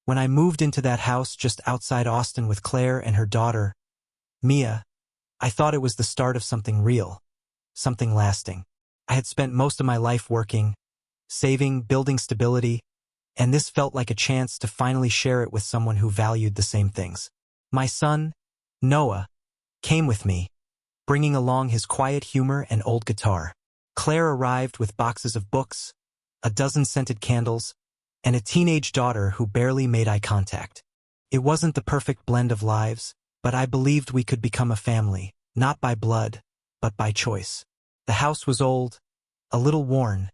When I moved into that house just outside Austin with Claire and her daughter, Mia, I thought it was the start of something real, something lasting. I had spent most of my life working, saving, building stability, and this felt like a chance to finally share it with someone who valued the same things. My son, Noah, came with me, bringing along his quiet humor and old guitar. Claire arrived with boxes of books, a dozen scented candles, and a teenage daughter who barely made eye contact. It wasn't the perfect blend of lives, but I believed we could become a family, not by blood, but by choice. The house was old, a little worn,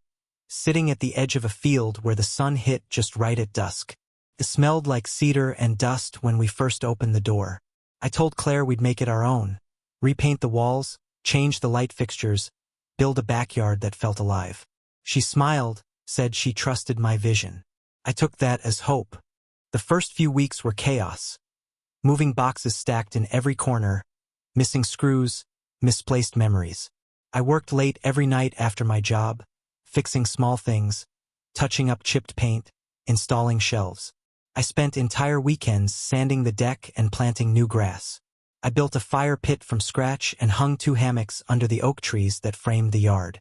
sitting at the edge of a field where the sun hit just right at dusk. It smelled like cedar and dust when we first opened the door. I told Claire we'd make it our own, repaint the walls, change the light fixtures, build a backyard that felt alive. She smiled, said she trusted my vision. I took that as hope. The first few weeks were chaos. Moving boxes stacked in every corner, missing screws, misplaced memories. I worked late every night after my job, fixing small things, touching up chipped paint, installing shelves. I spent entire weekends sanding the deck and planting new grass. I built a fire pit from scratch and hung 2 hammocks under the oak trees that framed the yard.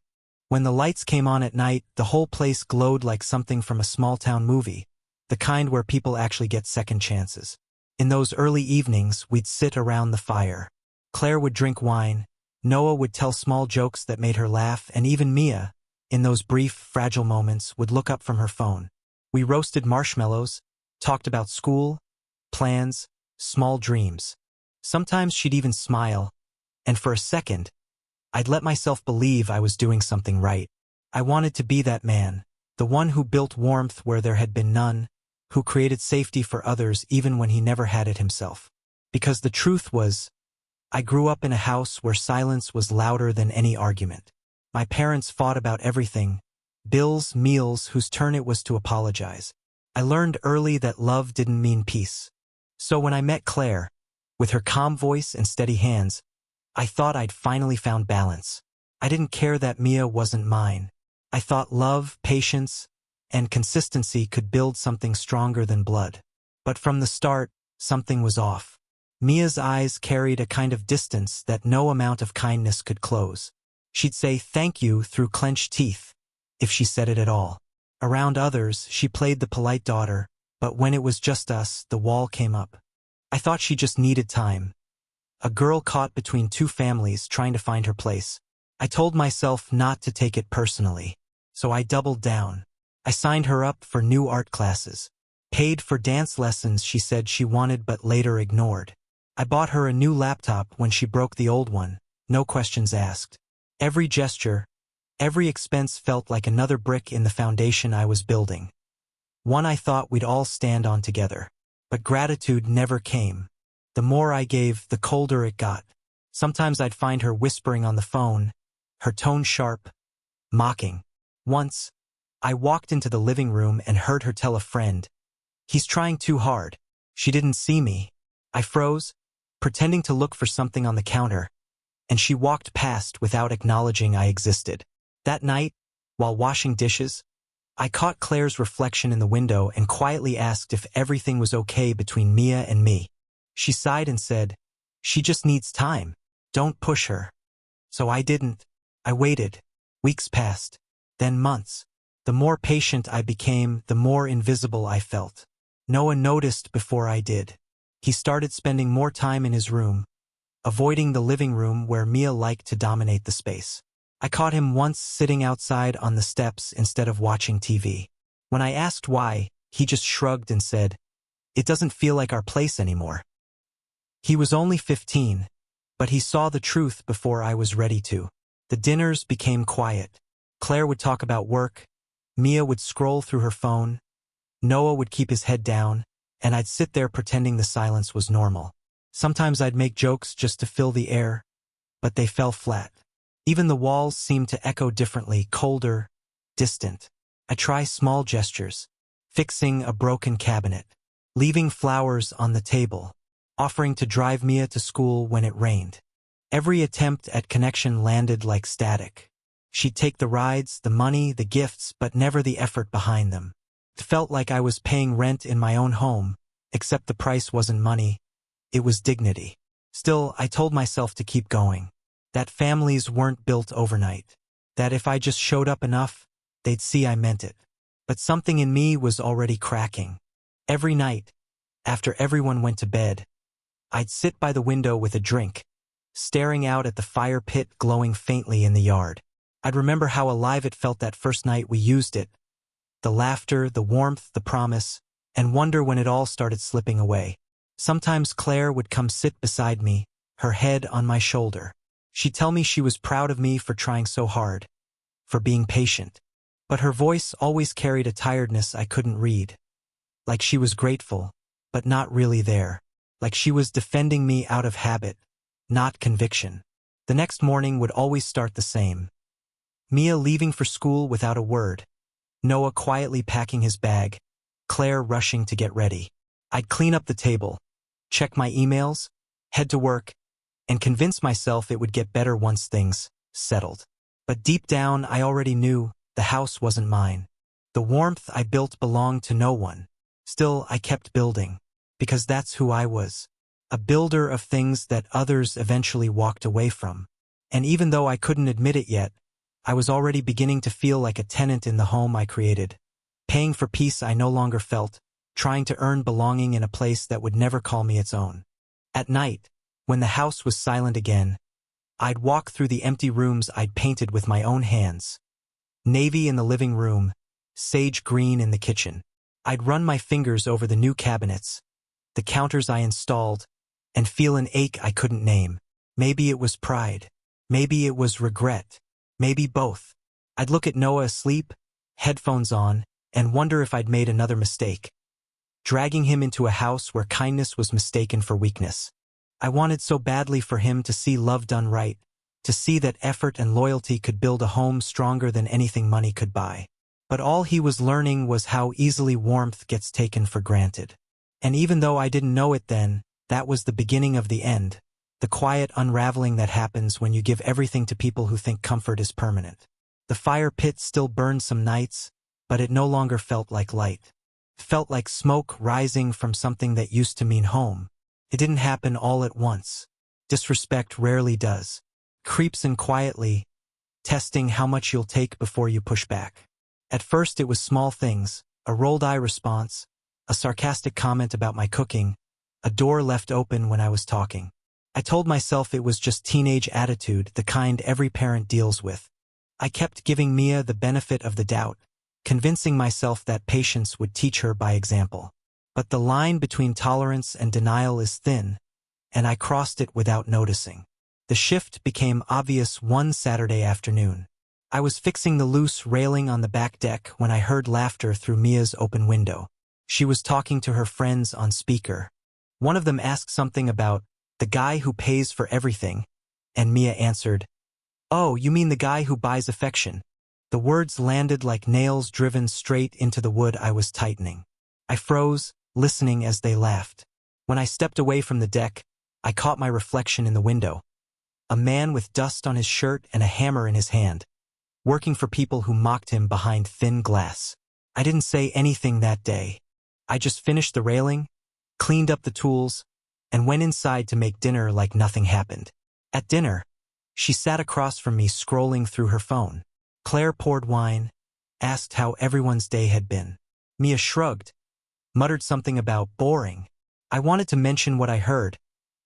When the lights came on at night, the whole place glowed like something from a small-town movie, the kind where people actually get second chances. In those early evenings, we'd sit around the fire. Claire would drink wine, Noah would tell small jokes that made her laugh, and even Mia, in those brief, fragile moments, would look up from her phone. We roasted marshmallows, talked about school, plans, small dreams. Sometimes she'd even smile, and for a second, I'd let myself believe I was doing something right. I wanted to be that man, the one who built warmth where there had been none, who created safety for others even when he never had it himself. Because the truth was, I grew up in a house where silence was louder than any argument. My parents fought about everything, bills, meals, whose turn it was to apologize. I learned early that love didn't mean peace. So when I met Claire, with her calm voice and steady hands, I thought I'd finally found balance. I didn't care that Mia wasn't mine. I thought love, patience, and consistency could build something stronger than blood. But from the start, something was off. Mia's eyes carried a kind of distance that no amount of kindness could close. She'd say thank you through clenched teeth, if she said it at all. Around others, she played the polite daughter, but when it was just us, the wall came up. I thought she just needed time. A girl caught between 2 families trying to find her place. I told myself not to take it personally. So I doubled down. I signed her up for new art classes. Paid for dance lessons she said she wanted but later ignored. I bought her a new laptop when she broke the old one, no questions asked. Every gesture, every expense felt like another brick in the foundation I was building. One I thought we'd all stand on together. But gratitude never came. The more I gave, the colder it got. Sometimes I'd find her whispering on the phone, her tone sharp, mocking. Once, I walked into the living room and heard her tell a friend, "He's trying too hard." She didn't see me. I froze, pretending to look for something on the counter, and she walked past without acknowledging I existed. That night, while washing dishes, I caught Claire's reflection in the window and quietly asked if everything was okay between Mia and me. She sighed and said, "She just needs time. Don't push her." So I didn't. I waited. Weeks passed, then months. The more patient I became, the more invisible I felt. Noah noticed before I did. He started spending more time in his room, avoiding the living room where Mia liked to dominate the space. I caught him once sitting outside on the steps instead of watching TV. When I asked why, he just shrugged and said, "It doesn't feel like our place anymore." He was only 15, but he saw the truth before I was ready to. The dinners became quiet. Claire would talk about work, Mia would scroll through her phone, Noah would keep his head down, and I'd sit there pretending the silence was normal. Sometimes I'd make jokes just to fill the air, but they fell flat. Even the walls seemed to echo differently, colder, distant. I try small gestures, fixing a broken cabinet, leaving flowers on the table, offering to drive Mia to school when it rained. Every attempt at connection landed like static. She'd take the rides, the money, the gifts, but never the effort behind them. It felt like I was paying rent in my own home, except the price wasn't money, it was dignity. Still, I told myself to keep going. That families weren't built overnight. That if I just showed up enough, they'd see I meant it. But something in me was already cracking. Every night, after everyone went to bed, I'd sit by the window with a drink, staring out at the fire pit glowing faintly in the yard. I'd remember how alive it felt that first night we used it. The laughter, the warmth, the promise, and wonder when it all started slipping away. Sometimes Claire would come sit beside me, her head on my shoulder. She'd tell me she was proud of me for trying so hard, for being patient. But her voice always carried a tiredness I couldn't read. Like she was grateful, but not really there. Like she was defending me out of habit, not conviction. The next morning would always start the same. Mia leaving for school without a word. Noah quietly packing his bag. Claire rushing to get ready. I'd clean up the table, check my emails, head to work, and convince myself it would get better once things settled. But deep down, I already knew the house wasn't mine. The warmth I built belonged to no one. Still, I kept building, because that's who I was. A builder of things that others eventually walked away from. And even though I couldn't admit it yet, I was already beginning to feel like a tenant in the home I created, paying for peace I no longer felt, trying to earn belonging in a place that would never call me its own. At night, when the house was silent again, I'd walk through the empty rooms I'd painted with my own hands. Navy in the living room, sage green in the kitchen. I'd run my fingers over the new cabinets, the counters I installed, and feel an ache I couldn't name. Maybe it was pride. Maybe it was regret. Maybe both. I'd look at Noah asleep, headphones on, and wonder if I'd made another mistake, dragging him into a house where kindness was mistaken for weakness. I wanted so badly for him to see love done right, to see that effort and loyalty could build a home stronger than anything money could buy. But all he was learning was how easily warmth gets taken for granted. And even though I didn't know it then, that was the beginning of the end, the quiet unraveling that happens when you give everything to people who think comfort is permanent. The fire pit still burned some nights, but it no longer felt like light. It felt like smoke rising from something that used to mean home. It didn't happen all at once. Disrespect rarely does. Creeps in quietly, testing how much you'll take before you push back. At first it was small things, a rolled eye response, a sarcastic comment about my cooking, a door left open when I was talking. I told myself it was just teenage attitude, the kind every parent deals with. I kept giving Mia the benefit of the doubt, convincing myself that patience would teach her by example. But the line between tolerance and denial is thin, and I crossed it without noticing. The shift became obvious one Saturday afternoon. I was fixing the loose railing on the back deck when I heard laughter through Mia's open window. She was talking to her friends on speaker. One of them asked something about the guy who pays for everything, and Mia answered, "Oh, you mean the guy who buys affection?" The words landed like nails driven straight into the wood I was tightening. I froze, listening as they laughed. When I stepped away from the deck, I caught my reflection in the window. A man with dust on his shirt and a hammer in his hand, working for people who mocked him behind thin glass. I didn't say anything that day. I just finished the railing, cleaned up the tools, and went inside to make dinner like nothing happened. At dinner, she sat across from me scrolling through her phone. Claire poured wine, asked how everyone's day had been. Mia shrugged, muttered something about boring. I wanted to mention what I heard,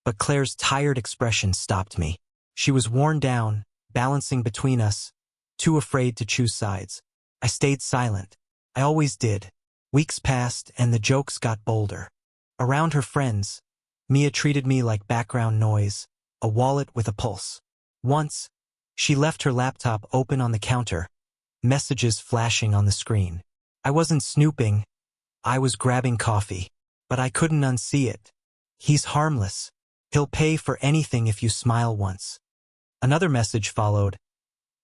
but Claire's tired expression stopped me. She was worn down, balancing between us, too afraid to choose sides. I stayed silent. I always did. Weeks passed and the jokes got bolder. Around her friends, Mia treated me like background noise, a wallet with a pulse. Once, she left her laptop open on the counter, messages flashing on the screen. I wasn't snooping, I was grabbing coffee, but I couldn't unsee it. "He's harmless. He'll pay for anything if you smile once." Another message followed.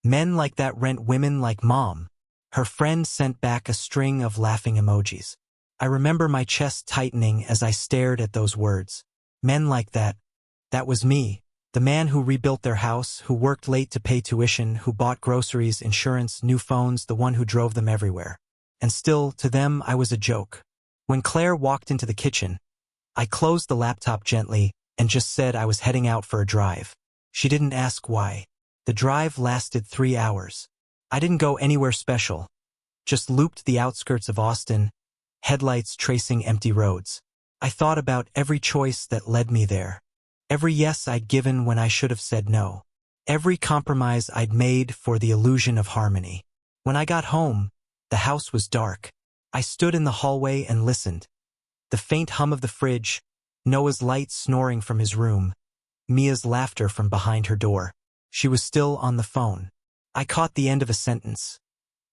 "Men like that rent women like mom." Her friend sent back a string of laughing emojis. I remember my chest tightening as I stared at those words. Men like that. That was me. The man who rebuilt their house, who worked late to pay tuition, who bought groceries, insurance, new phones, the one who drove them everywhere. and still, to them, I was a joke. When Claire walked into the kitchen, I closed the laptop gently and just said I was heading out for a drive. She didn't ask why. The drive lasted 3 hours. I didn't go anywhere special, just looped the outskirts of Austin, headlights tracing empty roads. I thought about every choice that led me there. Every yes I'd given when I should have said no. Every compromise I'd made for the illusion of harmony. When I got home, the house was dark. I stood in the hallway and listened. The faint hum of the fridge, Noah's light snoring from his room, Mia's laughter from behind her door. She was still on the phone. I caught the end of a sentence.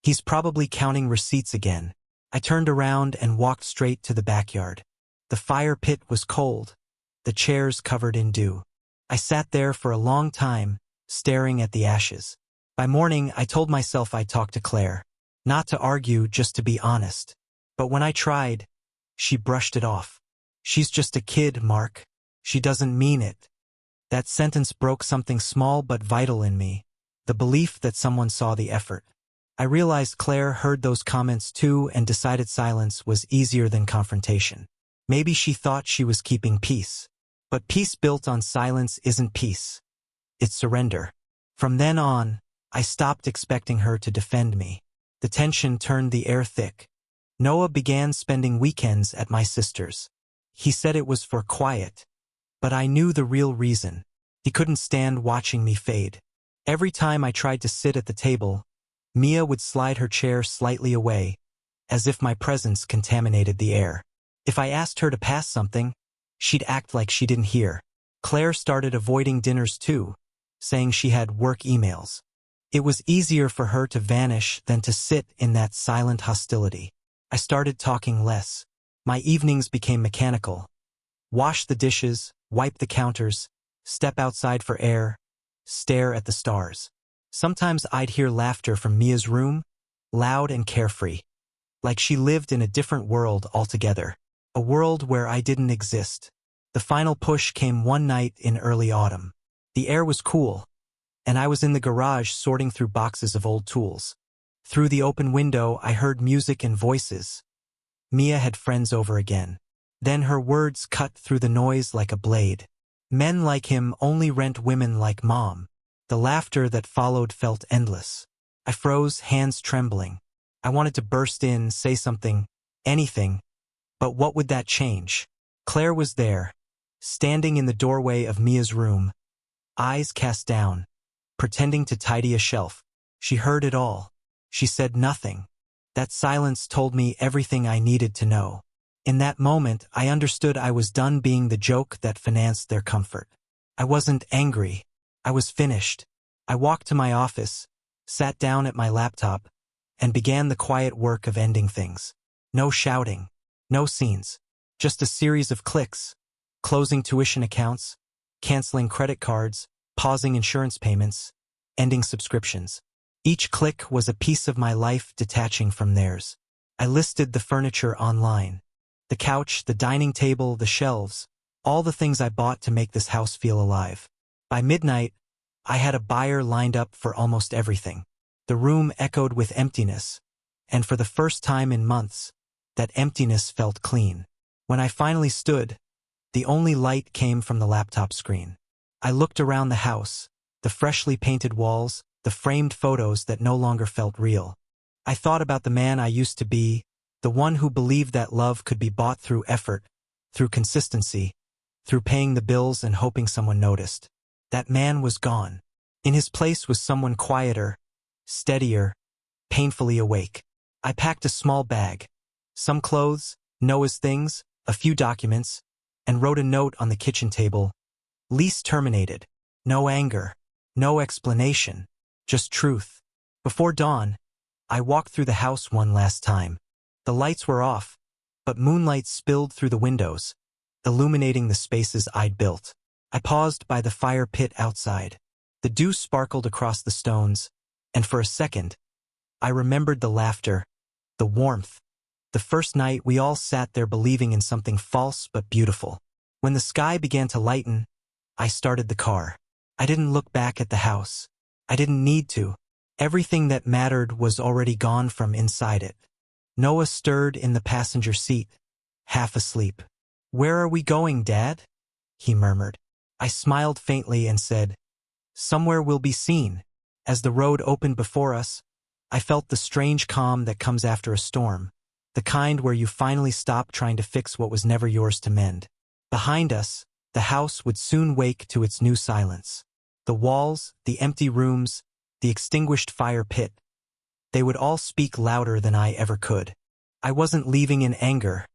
He's probably counting receipts again. I turned around and walked straight to the backyard. The fire pit was cold, the chairs covered in dew. I sat there for a long time, staring at the ashes. By morning, I told myself I'd talk to Claire. Not to argue, just to be honest. But when I tried, she brushed it off. She's just a kid, Mark. She doesn't mean it. That sentence broke something small but vital in me, the belief that someone saw the effort. I realized Claire heard those comments too and decided silence was easier than confrontation. Maybe she thought she was keeping peace. But peace built on silence isn't peace. It's surrender. From then on, I stopped expecting her to defend me. The tension turned the air thick. Noah began spending weekends at my sister's. He said it was for quiet. But I knew the real reason. He couldn't stand watching me fade. Every time I tried to sit at the table, Mia would slide her chair slightly away, as if my presence contaminated the air. If I asked her to pass something, she'd act like she didn't hear. Claire started avoiding dinners too, saying she had work emails. It was easier for her to vanish than to sit in that silent hostility. I started talking less. My evenings became mechanical. Wash the dishes, wipe the counters, step outside for air, stare at the stars. Sometimes I'd hear laughter from Mia's room, loud and carefree, like she lived in a different world altogether, a world where I didn't exist. The final push came one night in early autumn. The air was cool, and I was in the garage sorting through boxes of old tools. Through the open window, I heard music and voices. Mia had friends over again. Then her words cut through the noise like a blade. Men like him only rent women like Mom. The laughter that followed felt endless. I froze, hands trembling. I wanted to burst in, say something, anything. But what would that change? Claire was there, standing in the doorway of Mia's room, eyes cast down, pretending to tidy a shelf. She heard it all. She said nothing. That silence told me everything I needed to know. In that moment, I understood I was done being the joke that financed their comfort. I wasn't angry. I was finished. I walked to my office, sat down at my laptop, and began the quiet work of ending things. No shouting, no scenes, just a series of clicks, closing tuition accounts, canceling credit cards, pausing insurance payments, ending subscriptions. Each click was a piece of my life detaching from theirs. I listed the furniture online. The couch, the dining table, the shelves, all the things I bought to make this house feel alive. By midnight, I had a buyer lined up for almost everything. The room echoed with emptiness, and for the first time in months, that emptiness felt clean. When I finally stood, the only light came from the laptop screen. I looked around the house, the freshly painted walls, the framed photos that no longer felt real. I thought about the man I used to be, the one who believed that love could be bought through effort, through consistency, through paying the bills and hoping someone noticed. That man was gone. In his place was someone quieter, steadier, painfully awake. I packed a small bag, some clothes, Noah's things, a few documents, and wrote a note on the kitchen table. Lease terminated. No anger, no explanation, just truth. Before dawn, I walked through the house one last time. The lights were off, but moonlight spilled through the windows, illuminating the spaces I'd built. I paused by the fire pit outside. The dew sparkled across the stones, and for a second, I remembered the laughter, the warmth. The first night we all sat there believing in something false but beautiful. When the sky began to lighten, I started the car. I didn't look back at the house. I didn't need to. Everything that mattered was already gone from inside it. Noah stirred in the passenger seat, half asleep. "Where are we going, Dad?" he murmured. I smiled faintly and said, "Somewhere we'll be seen." As the road opened before us, I felt the strange calm that comes after a storm, the kind where you finally stop trying to fix what was never yours to mend. Behind us, the house would soon wake to its new silence. The walls, the empty rooms, the extinguished fire pit, they would all speak louder than I ever could. I wasn't leaving in anger.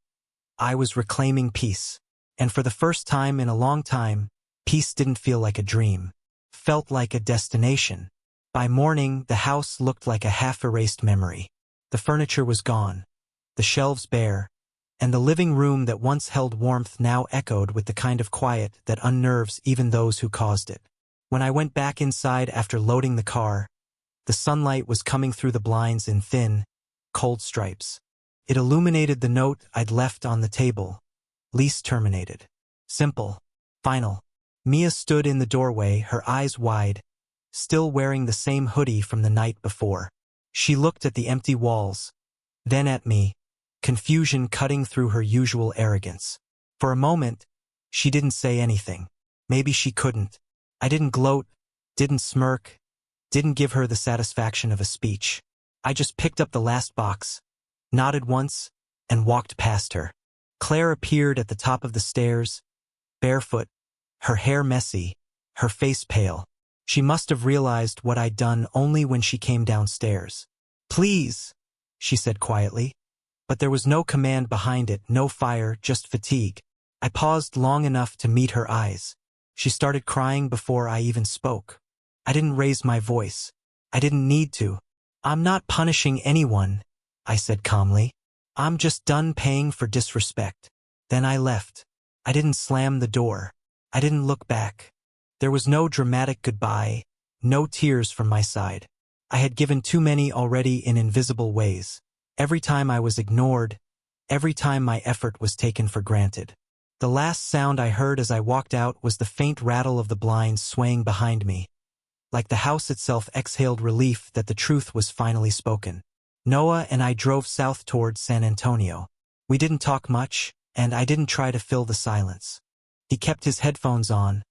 I was reclaiming peace. And for the first time in a long time, peace didn't feel like a dream. Felt like a destination. By morning, the house looked like a half-erased memory. The furniture was gone, the shelves bare, and the living room that once held warmth now echoed with the kind of quiet that unnerves even those who caused it. When I went back inside after loading the car, the sunlight was coming through the blinds in thin, cold stripes. It illuminated the note I'd left on the table. Lease terminated. Simple. Final. Mia stood in the doorway, her eyes wide, still wearing the same hoodie from the night before. She looked at the empty walls, then at me, confusion cutting through her usual arrogance. For a moment, she didn't say anything. Maybe she couldn't. I didn't gloat, didn't smirk, didn't give her the satisfaction of a speech. I just picked up the last box, nodded once, and walked past her. Claire appeared at the top of the stairs, barefoot, her hair messy, her face pale. She must have realized what I'd done only when she came downstairs. "Please," she said quietly. But there was no command behind it, no fire, just fatigue. I paused long enough to meet her eyes. She started crying before I even spoke. I didn't raise my voice. I didn't need to. "I'm not punishing anyone," I said calmly. "I'm just done paying for disrespect." Then I left. I didn't slam the door. I didn't look back. There was no dramatic goodbye, no tears from my side. I had given too many already in invisible ways. Every time I was ignored, every time my effort was taken for granted. The last sound I heard as I walked out was the faint rattle of the blinds swaying behind me. Like the house itself exhaled relief that the truth was finally spoken. Noah and I drove south toward San Antonio. We didn't talk much, and I didn't try to fill the silence. He kept his headphones on,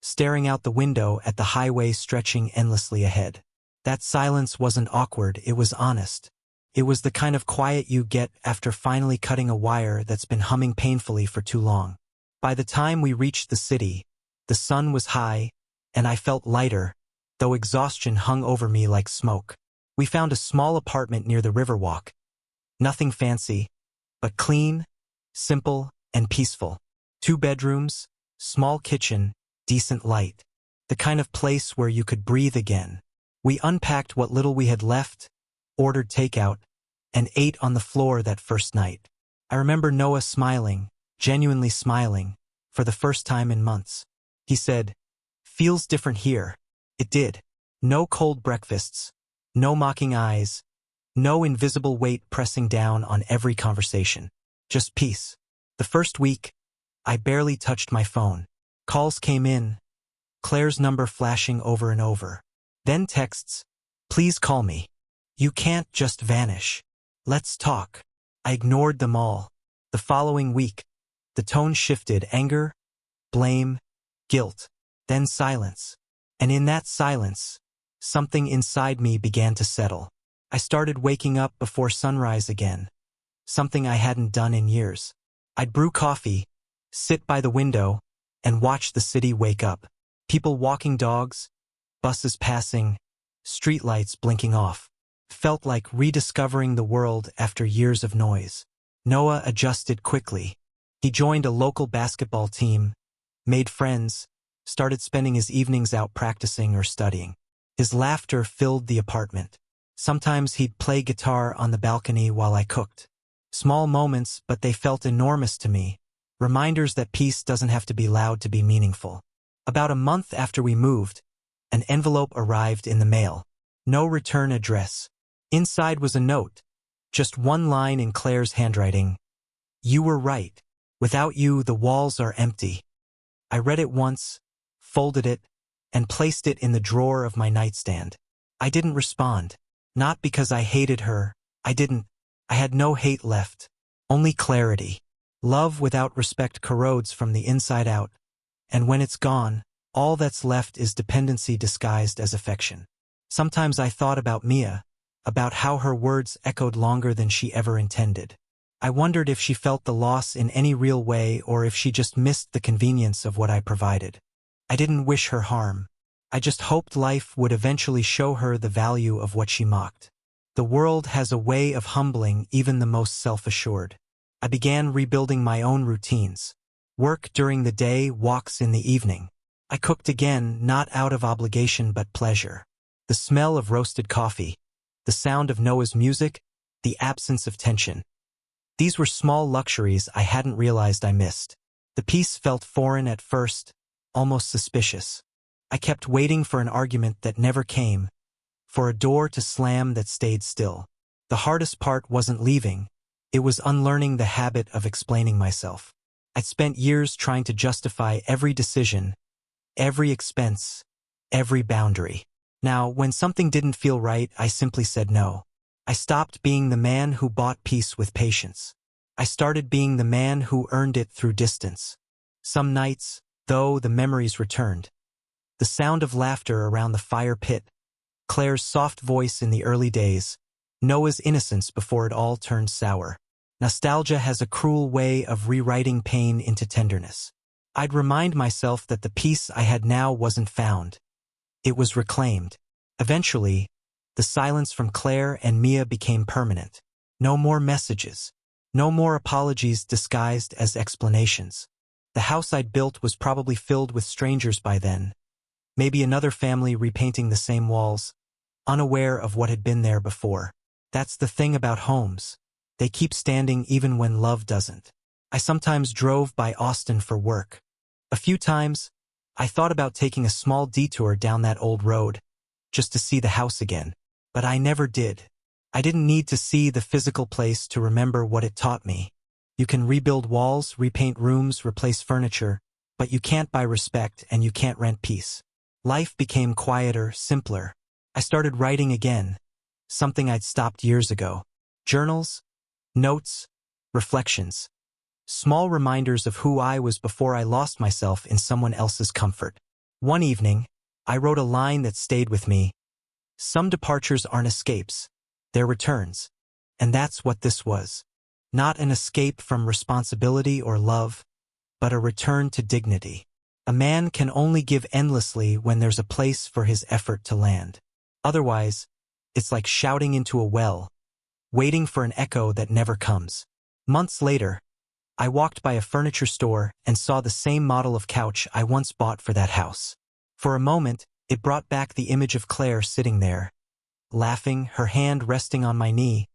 staring out the window at the highway stretching endlessly ahead. That silence wasn't awkward, it was honest. It was the kind of quiet you get after finally cutting a wire that's been humming painfully for too long. By the time we reached the city, the sun was high, and I felt lighter, though exhaustion hung over me like smoke. We found a small apartment near the Riverwalk. Nothing fancy, but clean, simple, and peaceful. 2 bedrooms, small kitchen, decent light. The kind of place where you could breathe again. We unpacked what little we had left, ordered takeout, and ate on the floor that first night. I remember Noah smiling, genuinely smiling, for the first time in months. He said, "Feels different here." It did. No cold breakfasts, no mocking eyes, no invisible weight pressing down on every conversation. Just peace. The first week, I barely touched my phone. Calls came in, Claire's number flashing over and over. Then texts, "Please call me. You can't just vanish. Let's talk." I ignored them all. The following week, the tone shifted: anger, blame, guilt, then silence. And in that silence, something inside me began to settle. I started waking up before sunrise again, something I hadn't done in years. I'd brew coffee, sit by the window, and watch the city wake up. People walking dogs, buses passing, streetlights blinking off. Felt like rediscovering the world after years of noise. Noah adjusted quickly. He joined a local basketball team, made friends, started spending his evenings out practicing or studying. His laughter filled the apartment. Sometimes he'd play guitar on the balcony while I cooked. Small moments, but they felt enormous to me. Reminders that peace doesn't have to be loud to be meaningful. About a month after we moved, an envelope arrived in the mail. No return address. Inside was a note. Just one line in Claire's handwriting. "You were right. Without you, the walls are empty." I read it once, folded it, and placed it in the drawer of my nightstand. I didn't respond. Not because I hated her. I didn't. I had no hate left, only clarity. Love without respect corrodes from the inside out, and when it's gone, all that's left is dependency disguised as affection. Sometimes I thought about Mia, about how her words echoed longer than she ever intended. I wondered if she felt the loss in any real way or if she just missed the convenience of what I provided. I didn't wish her harm. I just hoped life would eventually show her the value of what she mocked. The world has a way of humbling even the most self-assured. I began rebuilding my own routines. Work during the day, walks in the evening. I cooked again, not out of obligation but pleasure. The smell of roasted coffee, the sound of Noah's music, the absence of tension. These were small luxuries I hadn't realized I missed. The peace felt foreign at first, almost suspicious. I kept waiting for an argument that never came, for a door to slam that stayed still. The hardest part wasn't leaving, it was unlearning the habit of explaining myself. I'd spent years trying to justify every decision, every expense, every boundary. Now, when something didn't feel right, I simply said no. I stopped being the man who bought peace with patience. I started being the man who earned it through distance. Some nights, though, the memories returned. The sound of laughter around the fire pit, Claire's soft voice in the early days, Noah's innocence before it all turned sour. Nostalgia has a cruel way of rewriting pain into tenderness. I'd remind myself that the peace I had now wasn't found. It was reclaimed. Eventually, the silence from Claire and Mia became permanent. No more messages. No more apologies disguised as explanations. The house I'd built was probably filled with strangers by then. Maybe another family repainting the same walls, unaware of what had been there before. That's the thing about homes. They keep standing even when love doesn't. I sometimes drove by Austin for work. A few times, I thought about taking a small detour down that old road, just to see the house again. But I never did. I didn't need to see the physical place to remember what it taught me. You can rebuild walls, repaint rooms, replace furniture, but you can't buy respect and you can't rent peace. Life became quieter, simpler. I started writing again, something I'd stopped years ago. Journals, notes, reflections. Small reminders of who I was before I lost myself in someone else's comfort. One evening, I wrote a line that stayed with me. Some departures aren't escapes, they're returns. And that's what this was. Not an escape from responsibility or love, but a return to dignity. A man can only give endlessly when there's a place for his effort to land. Otherwise, it's like shouting into a well, waiting for an echo that never comes. Months later, I walked by a furniture store and saw the same model of couch I once bought for that house. For a moment, it brought back the image of Claire sitting there, laughing, her hand resting on my knee,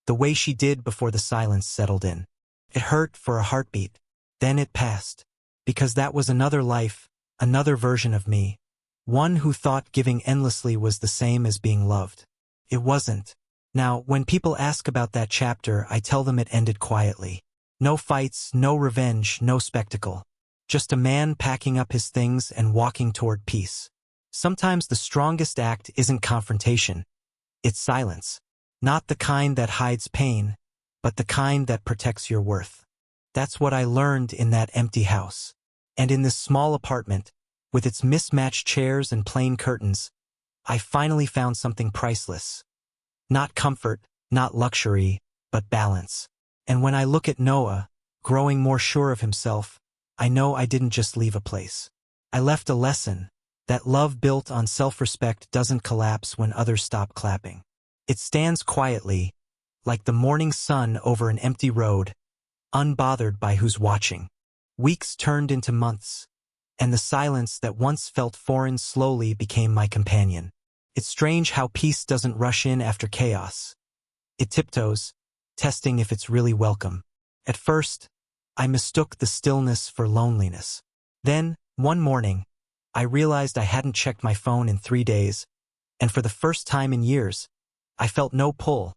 the way she did before the silence settled in. It hurt for a heartbeat. Then it passed. Because that was another life, another version of me. One who thought giving endlessly was the same as being loved. It wasn't. Now, when people ask about that chapter, I tell them it ended quietly. No fights, no revenge, no spectacle. Just a man packing up his things and walking toward peace. Sometimes the strongest act isn't confrontation. It's silence. Not the kind that hides pain, but the kind that protects your worth. That's what I learned in that empty house. And in this small apartment, with its mismatched chairs and plain curtains, I finally found something priceless. Not comfort, not luxury, but balance. And when I look at Noah, growing more sure of himself, I know I didn't just leave a place. I left a lesson, that love built on self-respect doesn't collapse when others stop clapping. It stands quietly, like the morning sun over an empty road, unbothered by who's watching. Weeks turned into months, and the silence that once felt foreign slowly became my companion. It's strange how peace doesn't rush in after chaos. It tiptoes, testing if it's really welcome. At first, I mistook the stillness for loneliness. Then, one morning, I realized I hadn't checked my phone in 3 days, and for the first time in years, I felt no pull,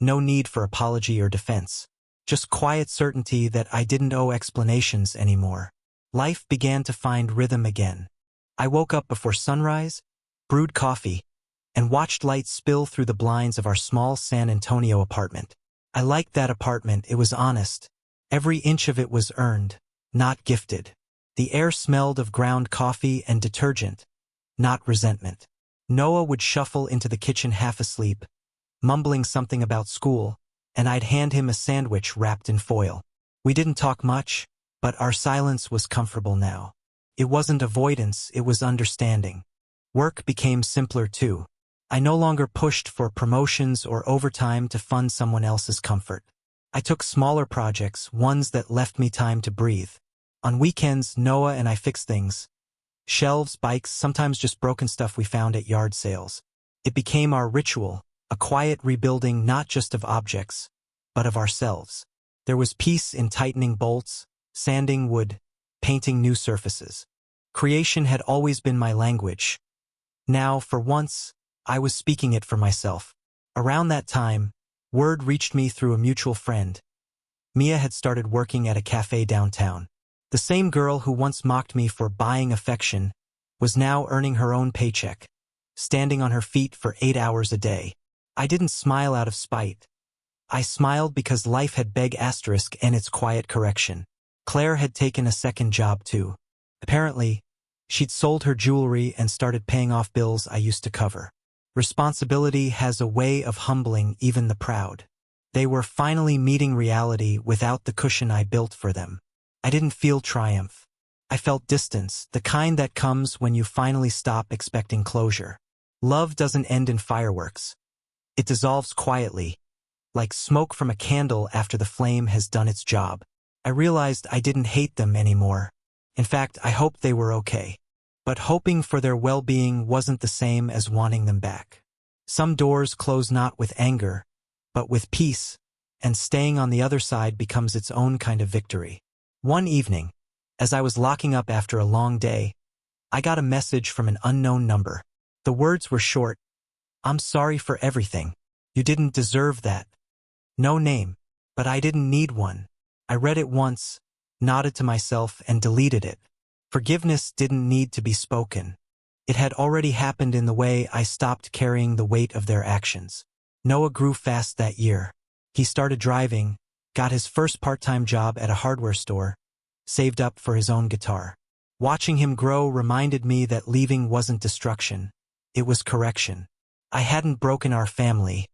no need for apology or defense. Just quiet certainty that I didn't owe explanations anymore. Life began to find rhythm again. I woke up before sunrise, brewed coffee, and watched light spill through the blinds of our small San Antonio apartment. I liked that apartment, it was honest. Every inch of it was earned, not gifted. The air smelled of ground coffee and detergent, not resentment. Noah would shuffle into the kitchen half asleep, mumbling something about school, and I'd hand him a sandwich wrapped in foil. We didn't talk much, but our silence was comfortable now. It wasn't avoidance, it was understanding. Work became simpler too. I no longer pushed for promotions or overtime to fund someone else's comfort. I took smaller projects, ones that left me time to breathe. On weekends, Noah and I fixed things. Shelves, bikes, sometimes just broken stuff we found at yard sales. It became our ritual, a quiet rebuilding not just of objects, but of ourselves. There was peace in tightening bolts, sanding wood, painting new surfaces. Creation had always been my language. Now, for once, I was speaking it for myself. Around that time, word reached me through a mutual friend. Mia had started working at a cafe downtown. The same girl who once mocked me for buying affection was now earning her own paycheck, standing on her feet for 8 hours a day. I didn't smile out of spite. I smiled because life had begged asterisk and its quiet correction. Claire had taken a second job too. Apparently, she'd sold her jewelry and started paying off bills I used to cover. Responsibility has a way of humbling even the proud. They were finally meeting reality without the cushion I built for them. I didn't feel triumph. I felt distance, the kind that comes when you finally stop expecting closure. Love doesn't end in fireworks. It dissolves quietly, like smoke from a candle after the flame has done its job. I realized I didn't hate them anymore. In fact, I hoped they were okay. But hoping for their well-being wasn't the same as wanting them back. Some doors close not with anger, but with peace, and staying on the other side becomes its own kind of victory. One evening, as I was locking up after a long day, I got a message from an unknown number. The words were short. "I'm sorry for everything. You didn't deserve that." No name, but I didn't need one. I read it once, nodded to myself, and deleted it. Forgiveness didn't need to be spoken. It had already happened in the way I stopped carrying the weight of their actions. Noah grew fast that year. He started driving, got his first part-time job at a hardware store, saved up for his own guitar. Watching him grow reminded me that leaving wasn't destruction. It was correction. I hadn't broken our family.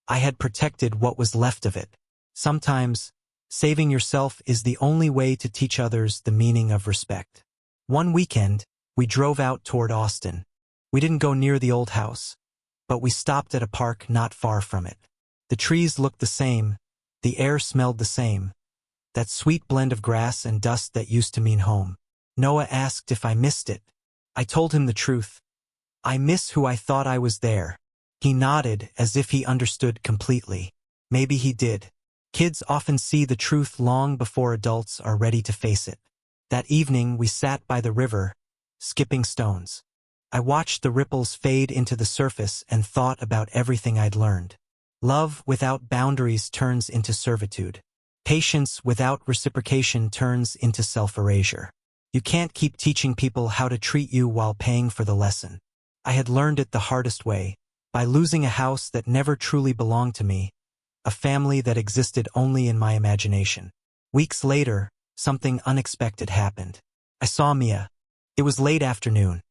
I had protected what was left of it. Sometimes, saving yourself is the only way to teach others the meaning of respect. One weekend, we drove out toward Austin. We didn't go near the old house, but we stopped at a park not far from it. The trees looked the same, the air smelled the same, that sweet blend of grass and dust that used to mean home. Noah asked if I missed it. I told him the truth. I miss who I thought I was there. He nodded as if he understood completely. Maybe he did. Kids often see the truth long before adults are ready to face it. That evening we sat by the river, skipping stones. I watched the ripples fade into the surface and thought about everything I'd learned. Love without boundaries turns into servitude. Patience without reciprocation turns into self-erasure. You can't keep teaching people how to treat you while paying for the lesson. I had learned it the hardest way, by losing a house that never truly belonged to me, a family that existed only in my imagination. Weeks later, something unexpected happened. I saw Mia. It was late afternoon.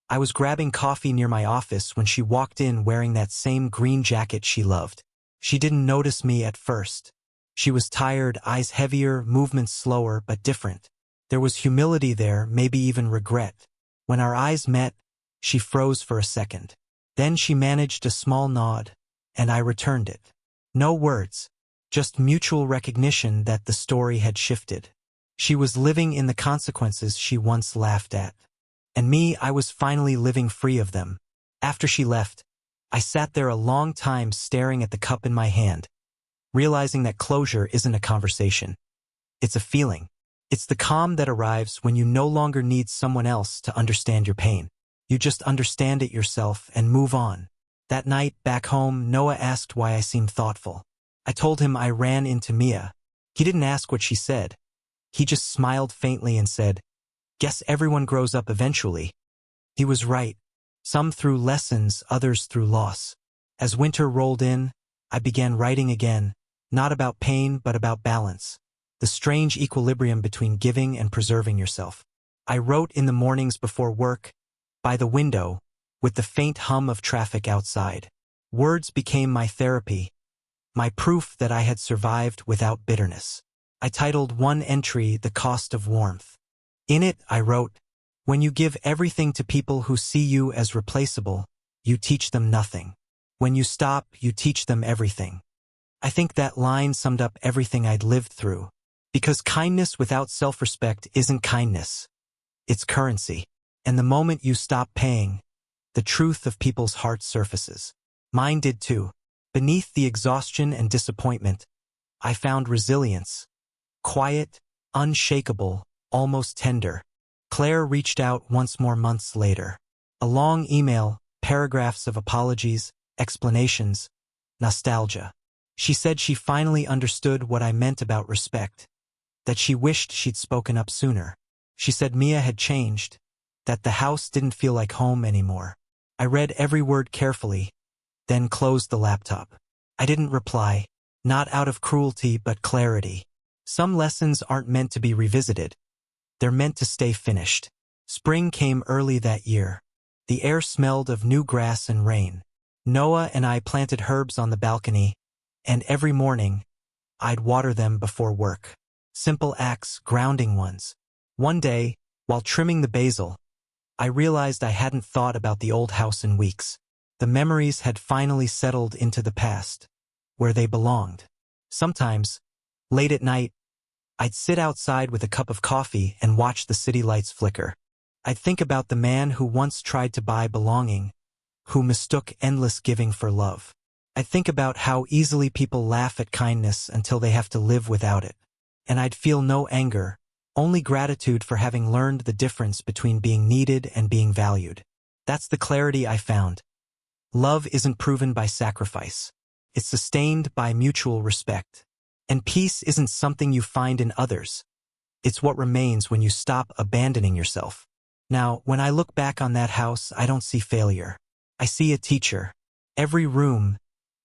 I was grabbing coffee near my office when she walked in wearing that same green jacket she loved. She didn't notice me at first. She was tired, eyes heavier, movements slower but different. There was humility there, maybe even regret. When our eyes met, she froze for a second. Then she managed a small nod, and I returned it. No words, just mutual recognition that the story had shifted. She was living in the consequences she once laughed at. And me, I was finally living free of them. After she left, I sat there a long time staring at the cup in my hand, realizing that closure isn't a conversation. It's a feeling. It's the calm that arrives when you no longer need someone else to understand your pain. You just understand it yourself and move on. That night, back home, Noah asked why I seemed thoughtful. I told him I ran into Mia. He didn't ask what she said. He just smiled faintly and said, "Guess everyone grows up eventually." He was right. Some through lessons, others through loss. As winter rolled in, I began writing again, Not about pain, but about balance. The strange equilibrium between giving and preserving yourself. I wrote in the mornings before work, by the window, with the faint hum of traffic outside. Words became my therapy, my proof that I had survived without bitterness. I titled one entry "The Cost of Warmth." In it, I wrote, "When you give everything to people who see you as replaceable, you teach them nothing. When you stop, you teach them everything." I think that line summed up everything I'd lived through. Because kindness without self-respect isn't kindness. It's currency. And the moment you stop paying, the truth of people's hearts surfaces. Mine did too. Beneath the exhaustion and disappointment, I found resilience. Quiet, unshakable, almost tender. Claire reached out once more months later. A long email, paragraphs of apologies, explanations, nostalgia. She said she finally understood what I meant about respect, that she wished she'd spoken up sooner. She said Mia had changed, that the house didn't feel like home anymore. I read every word carefully, then closed the laptop. I didn't reply, not out of cruelty but clarity. Some lessons aren't meant to be revisited. They're meant to stay finished. Spring came early that year. The air smelled of new grass and rain. Noah and I planted herbs on the balcony, and every morning, I'd water them before work. Simple acts, grounding ones. One day, while trimming the basil, I realized I hadn't thought about the old house in weeks. The memories had finally settled into the past, where they belonged. Sometimes, late at night, I'd sit outside with a cup of coffee and watch the city lights flicker. I'd think about the man who once tried to buy belonging, who mistook endless giving for love. I'd think about how easily people laugh at kindness until they have to live without it. And I'd feel no anger, only gratitude for having learned the difference between being needed and being valued. That's the clarity I found. Love isn't proven by sacrifice. It's sustained by mutual respect. And peace isn't something you find in others. It's what remains when you stop abandoning yourself. Now, when I look back on that house, I don't see failure. I see a teacher. Every room,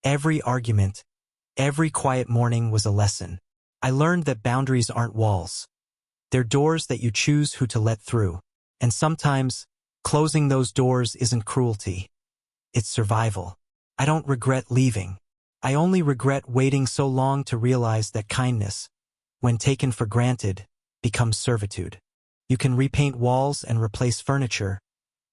every argument, every quiet morning was a lesson. I learned that boundaries aren't walls. They're doors that you choose who to let through. And sometimes, closing those doors isn't cruelty. It's survival. I don't regret leaving. I only regret waiting so long to realize that kindness, when taken for granted, becomes servitude. You can repaint walls and replace furniture,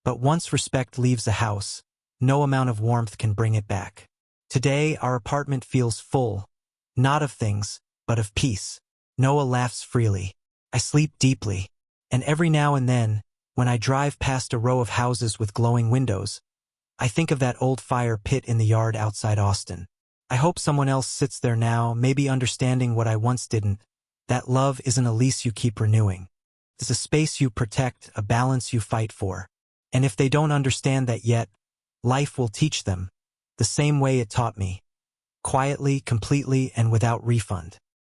but once respect leaves a house, no amount of warmth can bring it back. Today, our apartment feels full, not of things, but of peace. Noah laughs freely. I sleep deeply. And every now and then, when I drive past a row of houses with glowing windows, I think of that old fire pit in the yard outside Austin. I hope someone else sits there now, maybe understanding what I once didn't. That love isn't a lease you keep renewing. It's a space you protect, a balance you fight for. And if they don't understand that yet, life will teach them, the same way it taught me. Quietly, completely, and without refund.